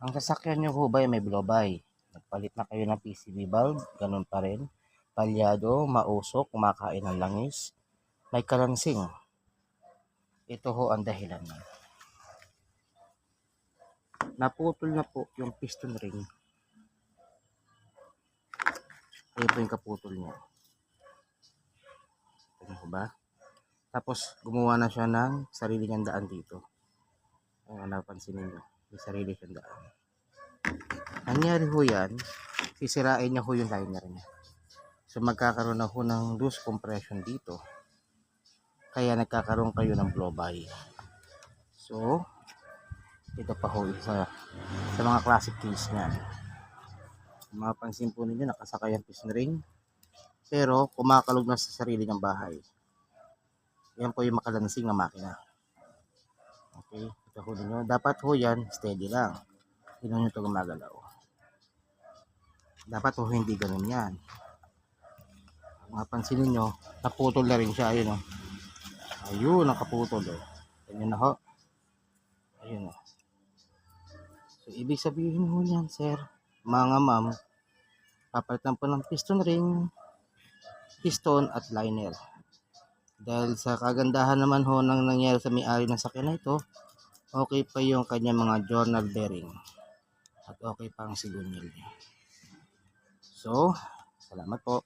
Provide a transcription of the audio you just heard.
Ang sasakyan nyo ho ba ay may blowby? Nagpalit na kayo ng PCV valve, ganun pa rin. Palyado, mausok, kumakain ng langis, may kalansing. Ito ho ang dahilan. Naputol na po yung piston ring. Ito yung kaputol niya. Ito ho ba? Tapos gumawa na siya ng sarili niyang daan dito. Ayan, napansin niyo. May sarili siyang daan. Nangyari ho yan, sisirain niya ho yung liner niya. So magkakaroon na ho ng loose compression dito. Kaya nagkakaroon kayo ng blowby. So, ito pa ho isa sa mga classic case niyan. Mapansin po ninyo, nakasakay ang piston ring, pero kumakalog na sa sarili ng bahay. Yan po yung makalansing na makina. Okay, ito ho ninyo. Dapat ho yan, steady lang. Hindi nyo ito gumagalaw. Dapat ho hindi ganun yan. Mapansin ninyo, naputol na rin siya. Ayun o. Ayun, nakaputol o. Ganyan na ho. Ayun o. So, ibig sabihin ho niyan, sir, mga ma'am, papalitan po ng piston ring, piston at liner. Dahil sa kagandahan naman ho nang nangyari sa may-ari ng sakyan na ito, okay pa yung kanya mga journal bearing. At okay pa ang signal niya. So, salamat po.